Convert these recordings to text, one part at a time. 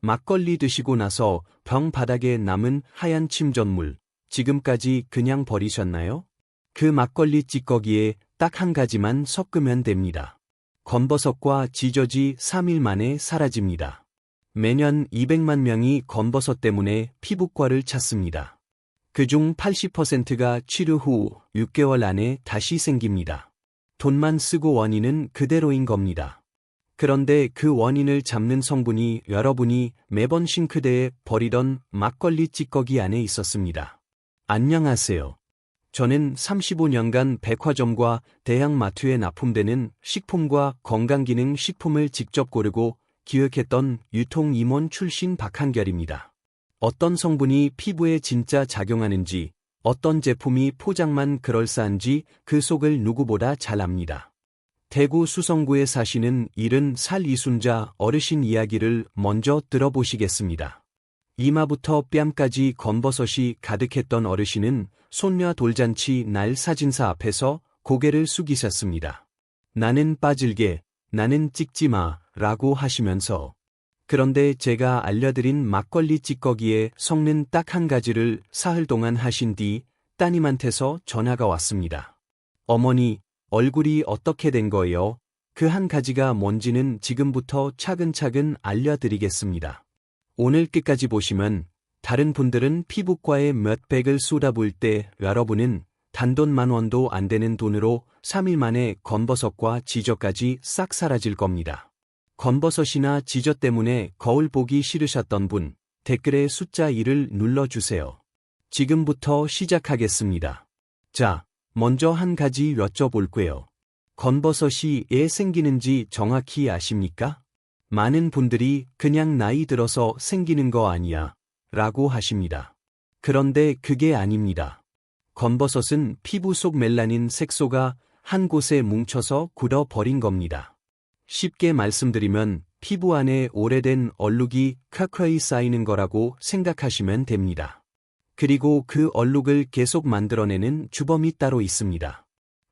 막걸리 드시고 나서 병 바닥에 남은 하얀 침전물, 지금까지 그냥 버리셨나요? 그 막걸리 찌꺼기에 딱 한 가지만 섞으면 됩니다. 건버섯과 지저지 3일 만에 사라집니다. 매년 200만 명이 건버섯 때문에 피부과를 찾습니다. 그중 80%가 치료 후 6개월 안에 다시 생깁니다. 돈만 쓰고 원인은 그대로인 겁니다. 그런데 그 원인을 잡는 성분이 여러분이 매번 싱크대에 버리던 막걸리 찌꺼기 안에 있었습니다. 안녕하세요. 저는 35년간 백화점과 대형마트에 납품되는 식품과 건강기능 식품을 직접 고르고 기획했던 유통임원 출신 박한결입니다. 어떤 성분이 피부에 진짜 작용하는지, 어떤 제품이 포장만 그럴싸한지 그 속을 누구보다 잘 압니다. 대구 수성구에 사시는 70살 이순자 어르신 이야기를 먼저 들어보시겠습니다. 이마부터 뺨까지 건버섯이 가득했던 어르신은 손녀 돌잔치 날 사진사 앞에서 고개를 숙이셨습니다. 나는 빠질게, 나는 찍지 마, 라고 하시면서. 그런데 제가 알려드린 막걸리 찌꺼기에 섞는 딱 한 가지를 사흘 동안 하신 뒤 따님한테서 전화가 왔습니다. 어머니, 얼굴이 어떻게 된 거예요? 그 한 가지가 뭔지는 지금부터 차근차근 알려드리겠습니다. 오늘 끝까지 보시면 다른 분들은 피부과에 몇백을 쏟아부을 때 여러분은 단돈 10,000원도 안 되는 돈으로 3일 만에 건버섯과 지저까지 싹 사라질 겁니다. 건버섯이나 지저 때문에 거울 보기 싫으셨던 분, 댓글에 숫자 1을 눌러주세요. 지금부터 시작하겠습니다. 자, 먼저 한 가지 여쭤볼게요. 건버섯이 왜 생기는지 정확히 아십니까? 많은 분들이 그냥 나이 들어서 생기는 거 아니야, 라고 하십니다. 그런데 그게 아닙니다. 건버섯은 피부 속 멜라닌 색소가 한 곳에 뭉쳐서 굳어버린 겁니다. 쉽게 말씀드리면 피부 안에 오래된 얼룩이 켜켜이 쌓이는 거라고 생각하시면 됩니다. 그리고 그 얼룩을 계속 만들어내는 주범이 따로 있습니다.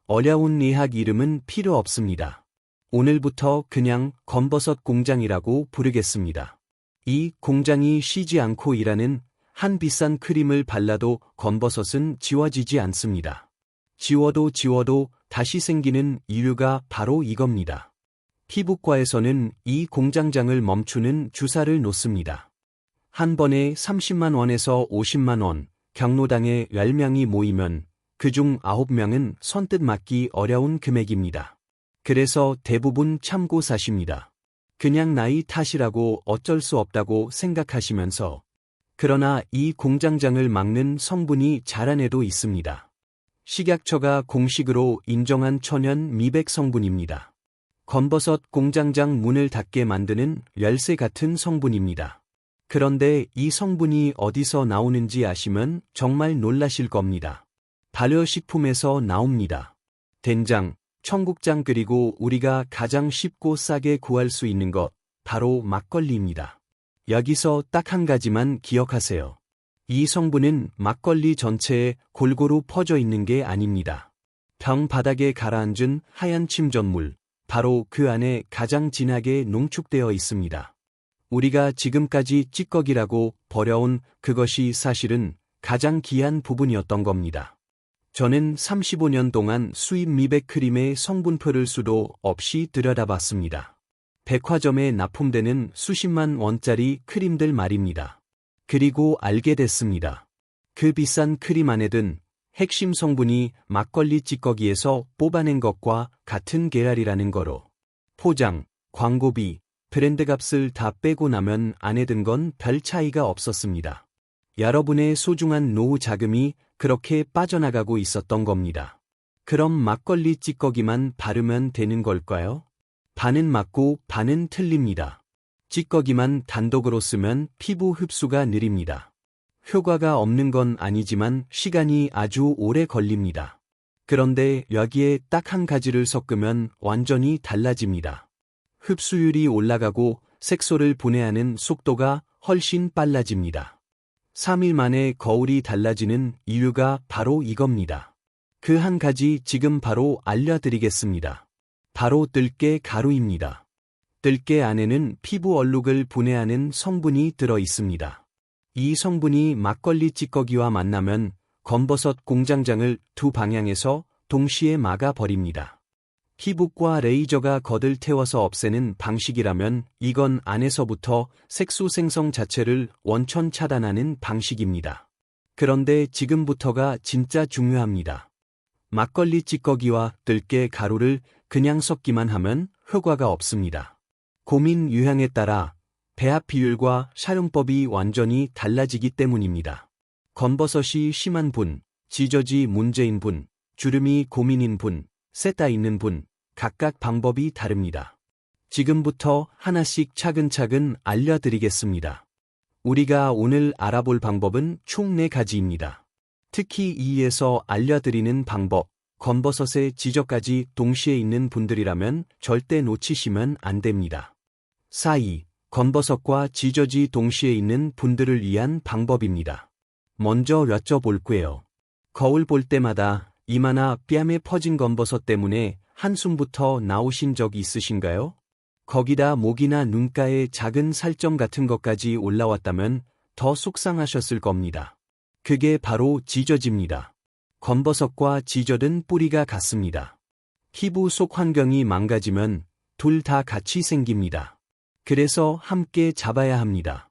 어려운 의학 이름은 필요 없습니다. 오늘부터 그냥 건버섯 공장이라고 부르겠습니다. 이 공장이 쉬지 않고 일하는 한 비싼 크림을 발라도 건버섯은 지워지지 않습니다. 지워도 다시 생기는 이유가 바로 이겁니다. 피부과에서는 이 공장장을 멈추는 주사를 놓습니다. 한 번에 30만 원에서 50만 원, 경로당에 10명이 모이면 그중 9명은 선뜻 맞기 어려운 금액입니다. 그래서 대부분 참고 사십니다. 그냥 나이 탓이라고 어쩔 수 없다고 생각하시면서. 그러나 이 공장장을 막는 성분이 자란에도 있습니다. 식약처가 공식으로 인정한 천연 미백 성분입니다. 건버섯 공장장 문을 닫게 만드는 열쇠 같은 성분입니다. 그런데 이 성분이 어디서 나오는지 아시면 정말 놀라실 겁니다. 발효식품에서 나옵니다. 된장, 청국장 그리고 우리가 가장 쉽고 싸게 구할 수 있는 것, 바로 막걸리입니다. 여기서 딱 한 가지만 기억하세요. 이 성분은 막걸리 전체에 골고루 퍼져 있는 게 아닙니다. 병 바닥에 가라앉은 하얀 침전물, 바로 그 안에 가장 진하게 농축되어 있습니다. 우리가 지금까지 찌꺼기라고 버려온 그것이 사실은 가장 귀한 부분이었던 겁니다. 저는 35년 동안 수입 미백 크림의 성분표를 수도 없이 들여다봤습니다. 백화점에 납품되는 수십만 원짜리 크림들 말입니다. 그리고 알게 됐습니다. 그 비싼 크림 안에 든 핵심 성분이 막걸리 찌꺼기에서 뽑아낸 것과 같은 계열이라는 거로. 포장, 광고비, 브랜드값을 다 빼고 나면 안에 든 건 별 차이가 없었습니다. 여러분의 소중한 노후 자금이 그렇게 빠져나가고 있었던 겁니다. 그럼 막걸리 찌꺼기만 바르면 되는 걸까요? 반은 맞고 반은 틀립니다. 찌꺼기만 단독으로 쓰면 피부 흡수가 느립니다. 효과가 없는 건 아니지만 시간이 아주 오래 걸립니다. 그런데 여기에 딱 한 가지를 섞으면 완전히 달라집니다. 흡수율이 올라가고 색소를 분해하는 속도가 훨씬 빨라집니다. 3일 만에 거울이 달라지는 이유가 바로 이겁니다. 그 한 가지 지금 바로 알려드리겠습니다. 바로 들깨 가루입니다. 뜰개 안에는 피부 얼룩을 분해하는 성분이 들어 있습니다. 이 성분이 막걸리 찌꺼기와 만나면 검버섯 공장장을 두 방향에서 동시에 막아 버립니다. 피부과 레이저가 겉을 태워서 없애는 방식이라면 이건 안에서부터 색소 생성 자체를 원천 차단하는 방식입니다. 그런데 지금부터가 진짜 중요합니다. 막걸리 찌꺼기와 뜰개 가루를 그냥 섞기만 하면 효과가 없습니다. 고민 유형에 따라 배합 비율과 사용법이 완전히 달라지기 때문입니다. 검버섯이 심한 분, 지저지 문제인 분, 주름이 고민인 분, 셋 다 있는 분, 각각 방법이 다릅니다. 지금부터 하나씩 차근차근 알려드리겠습니다. 우리가 오늘 알아볼 방법은 총 4가지입니다. 특히 이에서 알려드리는 방법, 검버섯의 지저까지 동시에 있는 분들이라면 절대 놓치시면 안 됩니다. 4. 검버섯과 지저지 동시에 있는 분들을 위한 방법입니다. 먼저 여쭤볼게요. 거울 볼 때마다 이마나 뺨에 퍼진 검버섯 때문에 한숨부터 나오신 적 있으신가요? 거기다 목이나 눈가에 작은 살점 같은 것까지 올라왔다면 더 속상하셨을 겁니다. 그게 바로 지저지입니다. 검버섯과 지저는 뿌리가 같습니다. 피부 속 환경이 망가지면 둘 다 같이 생깁니다. 그래서 함께 잡아야 합니다.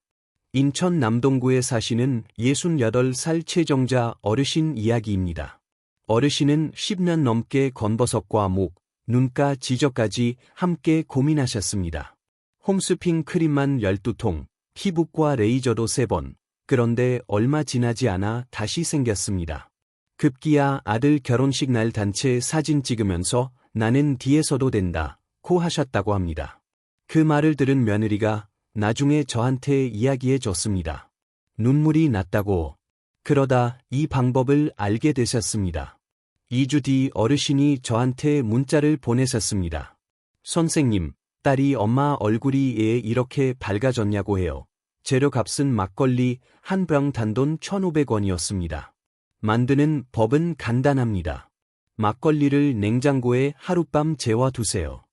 인천 남동구에 사시는 68살 최정자 어르신 이야기입니다. 어르신은 10년 넘게 검버섯과 목, 눈가 지저까지 함께 고민하셨습니다. 홈스핑 크림만 12통, 피부과 레이저도 3번, 그런데 얼마 지나지 않아 다시 생겼습니다. 급기야 아들 결혼식 날 단체 사진 찍으면서 나는 뒤에서도 된다, 고 하셨다고 합니다. 그 말을 들은 며느리가 나중에 저한테 이야기해 줬습니다. 눈물이 났다고. 그러다 이 방법을 알게 되셨습니다. 2주 뒤 어르신이 저한테 문자를 보내셨습니다. 선생님, 딸이 엄마 얼굴이 왜 이렇게 밝아졌냐고 해요. 재료값은 막걸리 한 병 단돈 1,500원이었습니다. 만드는 법은 간단합니다. 막걸리를 냉장고에 하룻밤 재워두세요.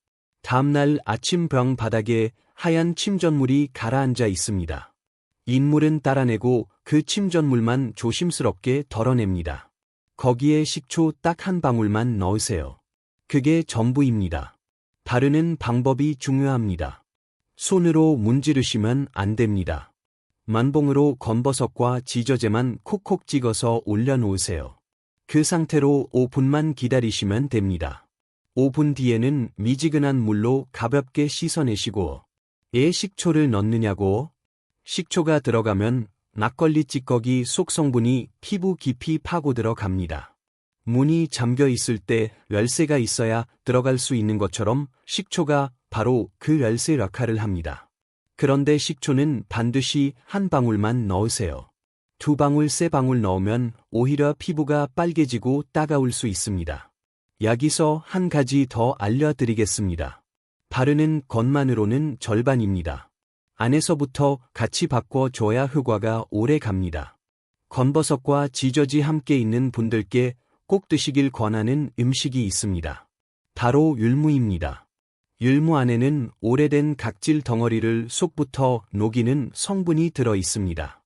다음날 아침 병 바닥에 하얀 침전물이 가라앉아 있습니다. 인물은 따라내고 그 침전물만 조심스럽게 덜어냅니다. 거기에 식초 딱 한 방울만 넣으세요. 그게 전부입니다. 바르는 방법이 중요합니다. 손으로 문지르시면 안 됩니다. 만봉으로 검버섯과 지저제만 콕콕 찍어서 올려놓으세요. 그 상태로 5분만 기다리시면 됩니다. 5분 뒤에는 미지근한 물로 가볍게 씻어내시고, 왜 식초를 넣느냐고? 식초가 들어가면 막걸리 찌꺼기 속 성분이 피부 깊이 파고들어 갑니다. 문이 잠겨 있을 때 열쇠가 있어야 들어갈 수 있는 것처럼 식초가 바로 그 열쇠 역할을 합니다. 그런데 식초는 반드시 한 방울만 넣으세요. 2방울, 3방울 넣으면 오히려 피부가 빨개지고 따가울 수 있습니다. 여기서 한 가지 더 알려드리겠습니다. 바르는 것만으로는 절반입니다. 안에서부터 같이 바꿔줘야 효과가 오래 갑니다. 검버섯과 지저지 함께 있는 분들께 꼭 드시길 권하는 음식이 있습니다. 바로 율무입니다. 율무 안에는 오래된 각질 덩어리를 속부터 녹이는 성분이 들어 있습니다.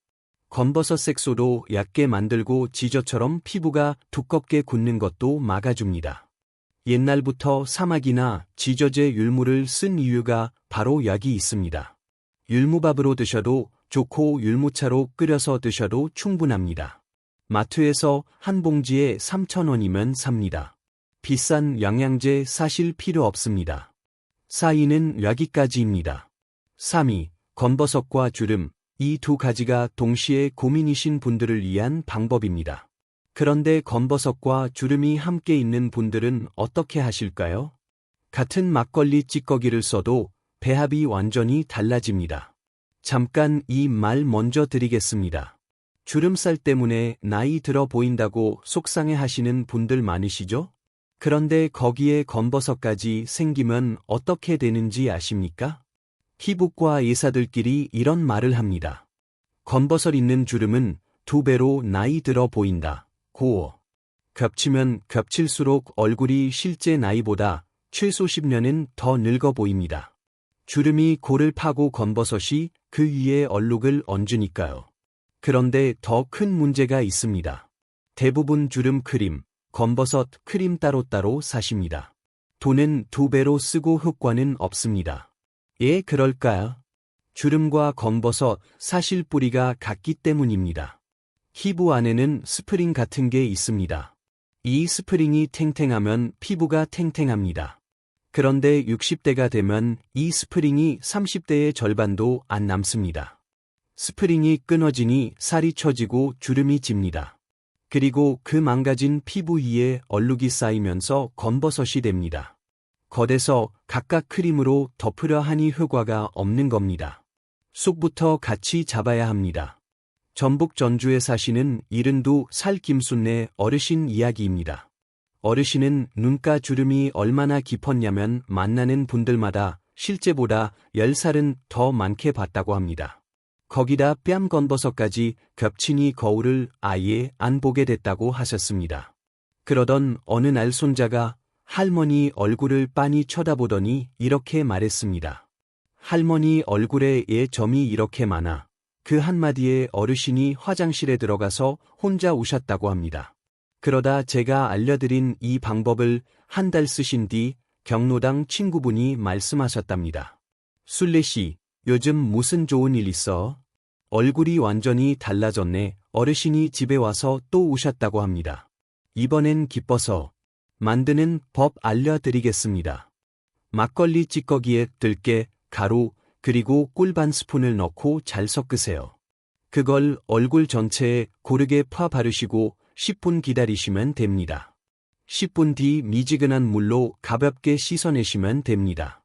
검버섯 색소도 얇게 만들고 지저처럼 피부가 두껍게 굳는 것도 막아줍니다. 옛날부터 사막이나 지저제 율무를 쓴 이유가 바로 여기 있습니다. 율무밥으로 드셔도 좋고 율무차로 끓여서 드셔도 충분합니다. 마트에서 한 봉지에 3,000원이면 삽니다. 비싼 영양제 사실 필요 없습니다. 4위는 여기까지입니다. 3위, 검버섯과 주름, 이 2가지가 동시에 고민이신 분들을 위한 방법입니다. 그런데 검버섯과 주름이 함께 있는 분들은 어떻게 하실까요? 같은 막걸리 찌꺼기를 써도 배합이 완전히 달라집니다. 잠깐 이 말 먼저 드리겠습니다. 주름살 때문에 나이 들어 보인다고 속상해 하시는 분들 많으시죠? 그런데 거기에 검버섯까지 생기면 어떻게 되는지 아십니까? 피부과 의사들끼리 이런 말을 합니다. 검버섯 있는 주름은 2배로 나이 들어 보인다. 고. 겹치면 겹칠수록 얼굴이 실제 나이보다 최소 10년은 더 늙어 보입니다. 주름이 골을 파고 건버섯이 그 위에 얼룩을 얹으니까요. 그런데 더 큰 문제가 있습니다. 대부분 주름 크림, 건버섯 크림 따로따로 사십니다. 돈은 2배로 쓰고 효과는 없습니다. 예, 그럴까요? 주름과 건버섯 사실 뿌리가 같기 때문입니다. 피부 안에는 스프링 같은 게 있습니다. 이 스프링이 탱탱하면 피부가 탱탱합니다. 그런데 60대가 되면 이 스프링이 30대의 절반도 안 남습니다. 스프링이 끊어지니 살이 처지고 주름이 집니다. 그리고 그 망가진 피부 위에 얼룩이 쌓이면서 건버섯이 됩니다. 겉에서 각각 크림으로 덮으려 하니 효과가 없는 겁니다. 속부터 같이 잡아야 합니다. 전북 전주에 사시는 72살 김순례 어르신 이야기입니다. 어르신은 눈가 주름이 얼마나 깊었냐면 만나는 분들마다 실제보다 10살은 더 많게 봤다고 합니다. 거기다 뺨 건버섯까지 겹치니 거울을 아예 안 보게 됐다고 하셨습니다. 그러던 어느 날 손자가 할머니 얼굴을 빤히 쳐다보더니 이렇게 말했습니다. 할머니 얼굴에 예 점이 이렇게 많아. 그 한마디에 어르신이 화장실에 들어가서 혼자 우셨다고 합니다. 그러다 제가 알려드린 이 방법을 한 달 쓰신 뒤 경로당 친구분이 말씀하셨답니다. 순례씨, 요즘 무슨 좋은 일 있어? 얼굴이 완전히 달라졌네. 어르신이 집에 와서 또 우셨다고 합니다. 이번엔 기뻐서 만드는 법 알려드리겠습니다. 막걸리 찌꺼기에 들깨, 가루, 그리고 꿀 반 스푼을 넣고 잘 섞으세요. 그걸 얼굴 전체에 고르게 파 바르시고 10분 기다리시면 됩니다. 10분 뒤 미지근한 물로 가볍게 씻어내시면 됩니다.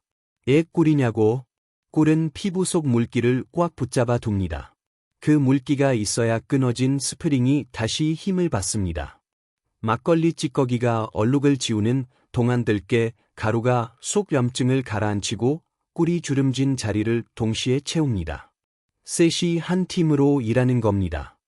애 꿀이냐고? 꿀은 피부 속 물기를 꽉 붙잡아 둡니다. 그 물기가 있어야 끊어진 스프링이 다시 힘을 받습니다. 막걸리 찌꺼기가 얼룩을 지우는 동안 들깨, 가루가 속 염증을 가라앉히고 꿀이 주름진 자리를 동시에 채웁니다. 셋이 한 팀으로 일하는 겁니다.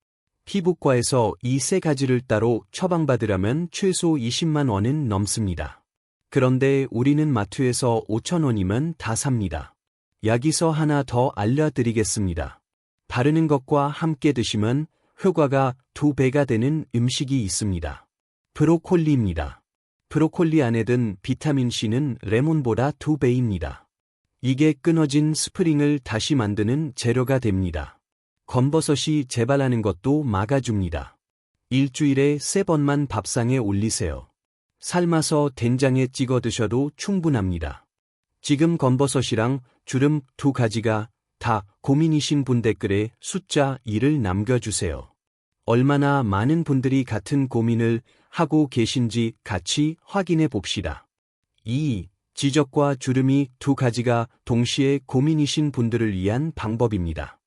피부과에서 이 세 가지를 따로 처방받으려면 최소 20만 원은 넘습니다. 그런데 우리는 마트에서 5천 원이면 다 삽니다. 여기서 하나 더 알려드리겠습니다. 바르는 것과 함께 드시면 효과가 2배가 되는 음식이 있습니다. 브로콜리입니다. 브로콜리 안에 든 비타민C는 레몬보다 2배입니다. 이게 끊어진 스프링을 다시 만드는 재료가 됩니다. 건버섯이 재발하는 것도 막아줍니다. 일주일에 3번만 밥상에 올리세요. 삶아서 된장에 찍어 드셔도 충분합니다. 지금 건버섯이랑 주름 2가지가 다 고민이신 분 댓글에 숫자 2를 남겨주세요. 얼마나 많은 분들이 같은 고민을 하고 계신지 같이 확인해 봅시다. 2. 지적과 주름이 2가지가 동시에 고민이신 분들을 위한 방법입니다.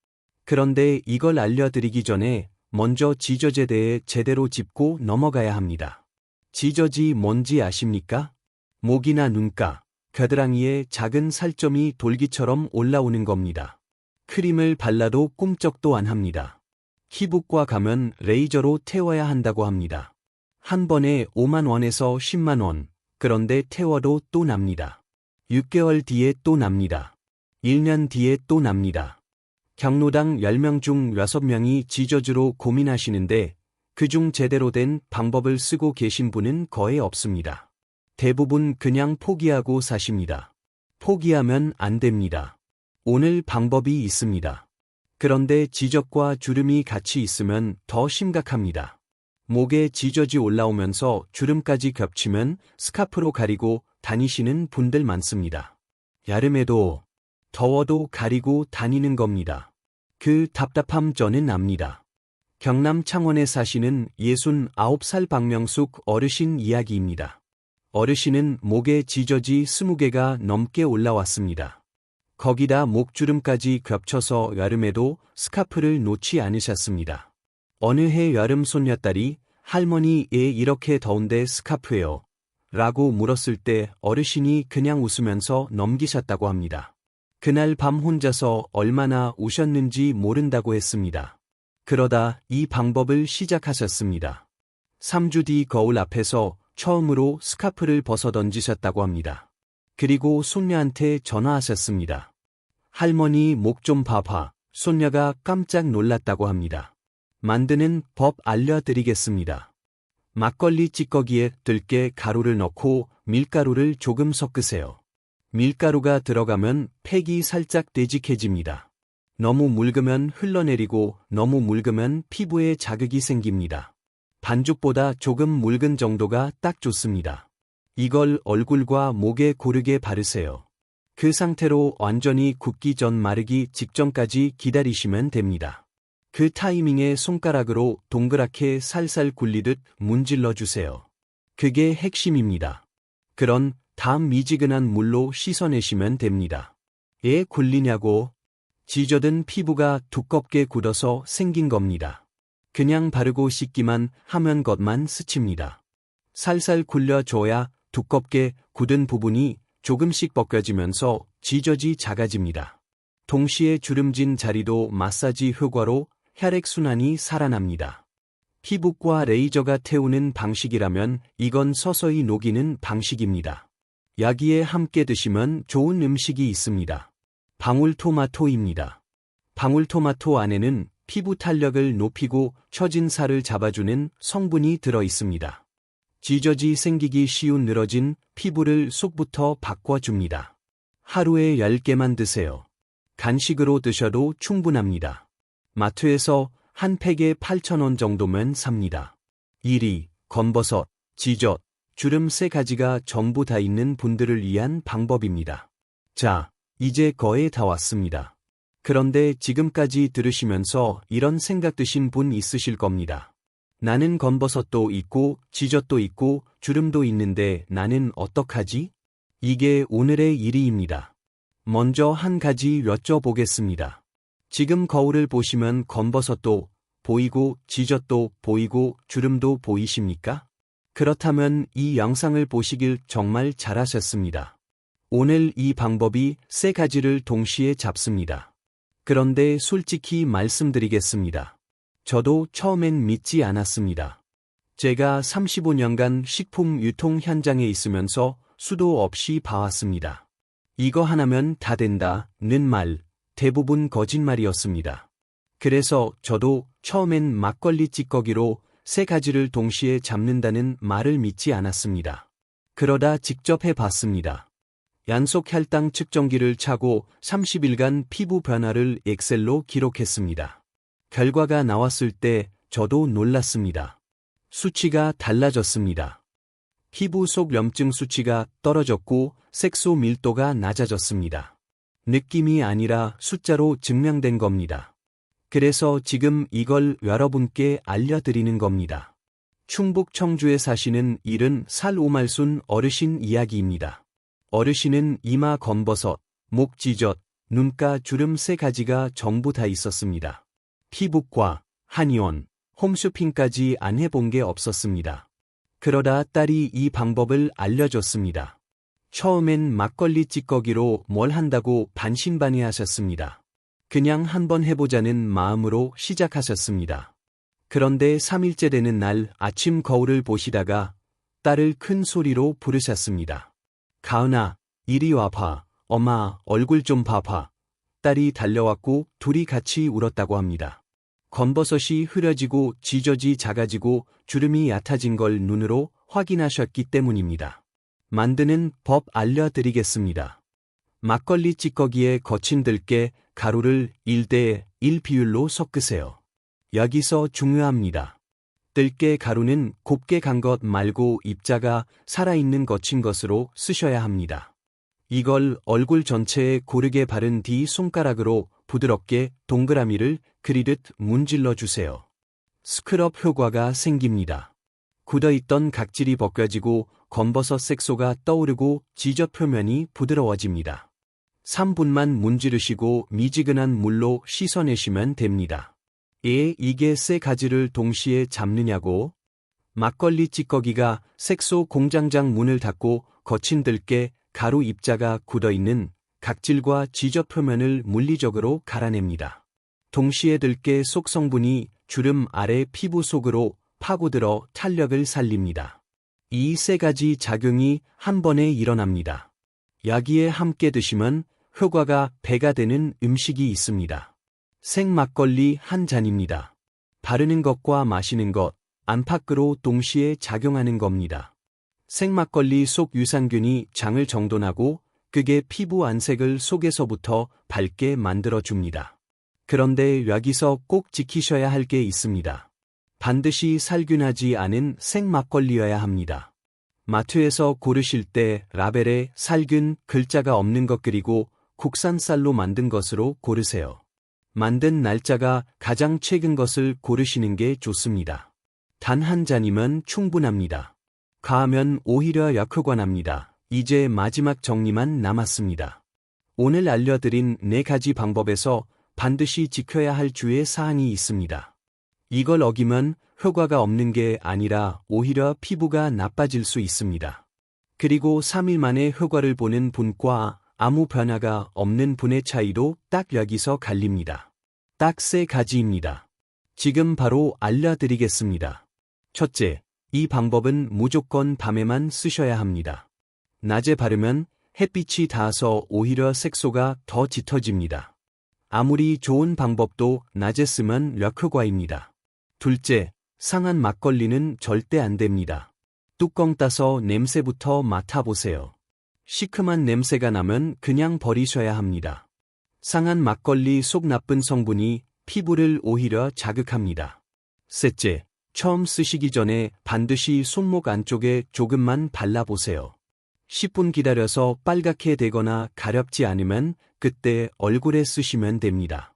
그런데 이걸 알려드리기 전에 먼저 지저에 대해 제대로 짚고 넘어가야 합니다. 지저지 뭔지 아십니까? 목이나 눈가, 겨드랑이에 작은 살점이 돌기처럼 올라오는 겁니다. 크림을 발라도 꿈쩍도 안 합니다. 피부과 가면 레이저로 태워야 한다고 합니다. 한 번에 5만 원에서 10만 원, 그런데 태워도 또 납니다. 6개월 뒤에 또 납니다. 1년 뒤에 또 납니다. 경로당 10명 중 6명이 지저주로 고민하시는데 그중 제대로 된 방법을 쓰고 계신 분은 거의 없습니다. 대부분 그냥 포기하고 사십니다. 포기하면 안 됩니다. 오늘 방법이 있습니다. 그런데 지적과 주름이 같이 있으면 더 심각합니다. 목에 지저지 올라오면서 주름까지 겹치면 스카프로 가리고 다니시는 분들 많습니다. 여름에도 더워도 가리고 다니는 겁니다. 그 답답함 저는 압니다. 경남 창원에 사시는 69살 박명숙 어르신 이야기입니다. 어르신은 목에 지저지 20개가 넘게 올라왔습니다. 거기다 목주름까지 겹쳐서 여름에도 스카프를 놓지 않으셨습니다. 어느 해 여름 손녀딸이 할머니 애 이렇게 더운데 스카프예요? 라고 물었을 때 어르신이 그냥 웃으면서 넘기셨다고 합니다. 그날 밤 혼자서 얼마나 우셨는지 모른다고 했습니다. 그러다 이 방법을 시작하셨습니다. 3주 뒤 거울 앞에서 처음으로 스카프를 벗어 던지셨다고 합니다. 그리고 손녀한테 전화하셨습니다. 할머니 목 좀 봐봐. 손녀가 깜짝 놀랐다고 합니다. 만드는 법 알려드리겠습니다. 막걸리 찌꺼기에 들깨 가루를 넣고 밀가루를 조금 섞으세요. 밀가루가 들어가면 팩이 살짝 되직해집니다. 너무 묽으면 흘러내리고 너무 묽으면 피부에 자극이 생깁니다. 반죽보다 조금 묽은 정도가 딱 좋습니다. 이걸 얼굴과 목에 고르게 바르세요. 그 상태로 완전히 굳기 전 마르기 직전까지 기다리시면 됩니다. 그 타이밍에 손가락으로 동그랗게 살살 굴리듯 문질러 주세요. 그게 핵심입니다. 그런 다음 미지근한 물로 씻어내시면 됩니다. 왜 굴리냐고? 지저든 피부가 두껍게 굳어서 생긴 겁니다. 그냥 바르고 씻기만 하면 겉만 스칩니다. 살살 굴려줘야 두껍게 굳은 부분이 조금씩 벗겨지면서 지저지 작아집니다. 동시에 주름진 자리도 마사지 효과로 혈액순환이 살아납니다. 피부과 레이저가 태우는 방식이라면 이건 서서히 녹이는 방식입니다. 여기에 함께 드시면 좋은 음식이 있습니다. 방울토마토입니다. 방울토마토 안에는 피부 탄력을 높이고 처진 살을 잡아주는 성분이 들어 있습니다. 지저지 생기기 쉬운 늘어진 피부를 속부터 바꿔줍니다. 하루에 10개만 드세요. 간식으로 드셔도 충분합니다. 마트에서 한 팩에 8,000원 정도면 삽니다. 1위, 검버섯, 지젓, 주름 3가지가 전부 다 있는 분들을 위한 방법입니다. 자, 이제 거의 다 왔습니다. 그런데 지금까지 들으시면서 이런 생각 드신 분 있으실 겁니다. 나는 검버섯도 있고 지젓도 있고 주름도 있는데 나는 어떡하지? 이게 오늘의 1위입니다. 먼저 한 가지 여쭤보겠습니다. 지금 거울을 보시면 검버섯도 보이고 지젓도 보이고 주름도 보이십니까? 그렇다면 이 영상을 보시길 정말 잘하셨습니다. 오늘 이 방법이 3가지를 동시에 잡습니다. 그런데 솔직히 말씀드리겠습니다. 저도 처음엔 믿지 않았습니다. 제가 35년간 식품 유통 현장에 있으면서 수도 없이 봐왔습니다. 이거 하나면 다 된다는 말, 대부분 거짓말이었습니다. 그래서 저도 처음엔 막걸리 찌꺼기로 3가지를 동시에 잡는다는 말을 믿지 않았습니다. 그러다 직접 해봤습니다. 연속 혈당 측정기를 차고 30일간 피부 변화를 엑셀로 기록했습니다. 결과가 나왔을 때 저도 놀랐습니다. 수치가 달라졌습니다. 피부 속 염증 수치가 떨어졌고 색소 밀도가 낮아졌습니다. 느낌이 아니라 숫자로 증명된 겁니다. 그래서 지금 이걸 여러분께 알려드리는 겁니다. 충북 청주에 사시는 70살 오말순 어르신 이야기입니다. 어르신은 이마 검버섯, 목 지젓, 눈가 주름 3가지가 전부 다 있었습니다. 피부과, 한의원, 홈쇼핑까지 안 해본 게 없었습니다. 그러다 딸이 이 방법을 알려줬습니다. 처음엔 막걸리 찌꺼기로 뭘 한다고 반신반의하셨습니다. 그냥 한번 해보자는 마음으로 시작하셨습니다. 그런데 3일째 되는 날 아침 거울을 보시다가 딸을 큰 소리로 부르셨습니다. 가은아, 이리 와봐. 엄마, 얼굴 좀 봐봐. 딸이 달려왔고 둘이 같이 울었다고 합니다. 검버섯이 흐려지고 지저지 작아지고 주름이 얕아진 걸 눈으로 확인하셨기 때문입니다. 만드는 법 알려드리겠습니다. 막걸리 찌꺼기에 거친 들깨 가루를 1:1 비율로 섞으세요. 여기서 중요합니다. 들깨 가루는 곱게 간 것 말고 입자가 살아있는 거친 것으로 쓰셔야 합니다. 이걸 얼굴 전체에 고르게 바른 뒤 손가락으로 부드럽게 동그라미를 그리듯 문질러 주세요. 스크럽 효과가 생깁니다. 굳어있던 각질이 벗겨지고 검버섯 색소가 떠오르고 지저 표면이 부드러워집니다. 3분만 문지르시고 미지근한 물로 씻어내시면 됩니다. 이게 3가지를 동시에 잡느냐고? 막걸리 찌꺼기가 색소 공장장 문을 닫고 거친 들깨 가루 입자가 굳어있는 각질과 지저 표면을 물리적으로 갈아냅니다. 동시에 들깨 속 성분이 주름 아래 피부 속으로 파고들어 탄력을 살립니다. 이 3가지 작용이 한 번에 일어납니다. 여기에 함께 드시면 효과가 배가 되는 음식이 있습니다. 생막걸리 한 잔입니다. 바르는 것과 마시는 것, 안팎으로 동시에 작용하는 겁니다. 생막걸리 속 유산균이 장을 정돈하고 그게 피부 안색을 속에서부터 밝게 만들어줍니다. 그런데 여기서 꼭 지키셔야 할 게 있습니다. 반드시 살균하지 않은 생막걸리여야 합니다. 마트에서 고르실 때 라벨에 살균 글자가 없는 것 그리고 국산 쌀로 만든 것으로 고르세요. 만든 날짜가 가장 최근 것을 고르시는 게 좋습니다. 단 한 잔이면 충분합니다. 과하면 오히려 역효과납니다. 이제 마지막 정리만 남았습니다. 오늘 알려드린 4가지 방법에서 반드시 지켜야 할 주의 사항이 있습니다. 이걸 어기면 효과가 없는 게 아니라 오히려 피부가 나빠질 수 있습니다. 그리고 3일 만에 효과를 보는 분과 아무 변화가 없는 분의 차이도 딱 여기서 갈립니다. 딱 3가지입니다. 지금 바로 알려드리겠습니다. 첫째, 이 방법은 무조건 밤에만 쓰셔야 합니다. 낮에 바르면 햇빛이 닿아서 오히려 색소가 더 짙어집니다. 아무리 좋은 방법도 낮에 쓰면 역효과입니다. 둘째, 상한 막걸리는 절대 안 됩니다. 뚜껑 따서 냄새부터 맡아보세요. 시큼한 냄새가 나면 그냥 버리셔야 합니다. 상한 막걸리 속 나쁜 성분이 피부를 오히려 자극합니다. 셋째, 처음 쓰시기 전에 반드시 손목 안쪽에 조금만 발라보세요. 10분 기다려서 빨갛게 되거나 가렵지 않으면 그때 얼굴에 쓰시면 됩니다.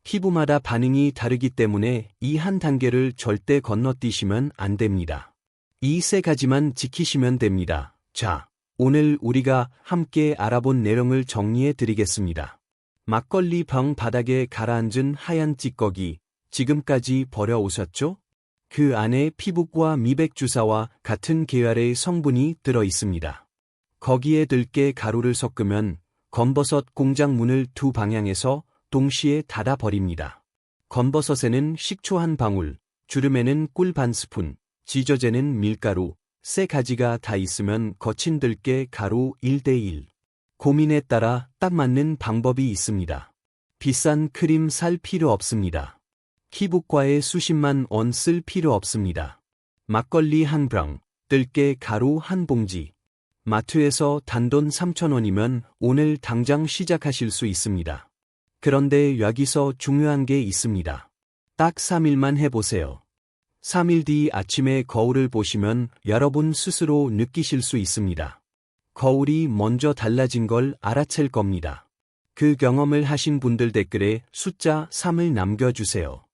피부마다 반응이 다르기 때문에 이 한 단계를 절대 건너뛰시면 안 됩니다. 이 3가지만 지키시면 됩니다. 자, 오늘 우리가 함께 알아본 내용을 정리해 드리겠습니다. 막걸리 병 바닥에 가라앉은 하얀 찌꺼기, 지금까지 버려오셨죠? 그 안에 피부과 미백주사와 같은 계열의 성분이 들어 있습니다. 거기에 들깨 가루를 섞으면 건버섯 공장 문을 2방향에서 동시에 닫아 버립니다. 건버섯에는 식초 한 방울, 주름에는 꿀 반 스푼, 지저제는 밀가루, 3가지가 다 있으면 거친 들깨 가루 1:1. 고민에 따라 딱 맞는 방법이 있습니다. 비싼 크림 살 필요 없습니다. 키부과에 수십만 원 쓸 필요 없습니다. 막걸리 한 병, 들깨 가루 한 봉지. 마트에서 단돈 3,000원이면 오늘 당장 시작하실 수 있습니다. 그런데 여기서 중요한 게 있습니다. 딱 3일만 해보세요. 3일 뒤 아침에 거울을 보시면 여러분 스스로 느끼실 수 있습니다. 거울이 먼저 달라진 걸 알아챌 겁니다. 그 경험을 하신 분들 댓글에 숫자 3을 남겨주세요.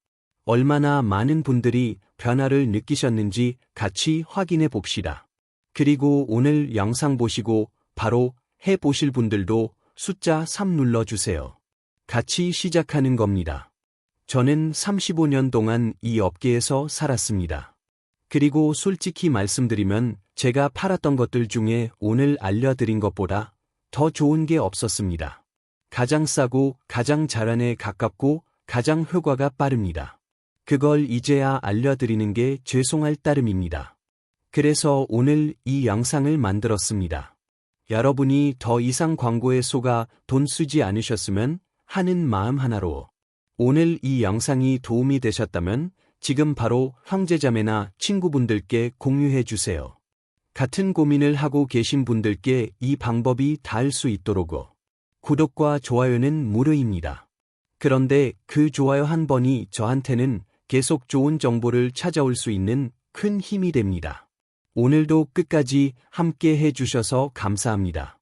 얼마나 많은 분들이 변화를 느끼셨는지 같이 확인해 봅시다. 그리고 오늘 영상 보시고 바로 해보실 분들도 숫자 3 눌러주세요. 같이 시작하는 겁니다. 저는 35년 동안 이 업계에서 살았습니다. 그리고 솔직히 말씀드리면 제가 팔았던 것들 중에 오늘 알려드린 것보다 더 좋은 게 없었습니다. 가장 싸고 가장 자란에 가깝고 가장 효과가 빠릅니다. 그걸 이제야 알려드리는 게 죄송할 따름입니다. 그래서 오늘 이 영상을 만들었습니다. 여러분이 더 이상 광고에 속아 돈 쓰지 않으셨으면 하는 마음 하나로 오늘 이 영상이 도움이 되셨다면 지금 바로 형제자매나 친구분들께 공유해 주세요. 같은 고민을 하고 계신 분들께 이 방법이 닿을 수 있도록 구독과 좋아요는 무료입니다. 그런데 그 좋아요 한 번이 저한테는 계속 좋은 정보를 찾아올 수 있는 큰 힘이 됩니다. 오늘도 끝까지 함께 해주셔서 감사합니다.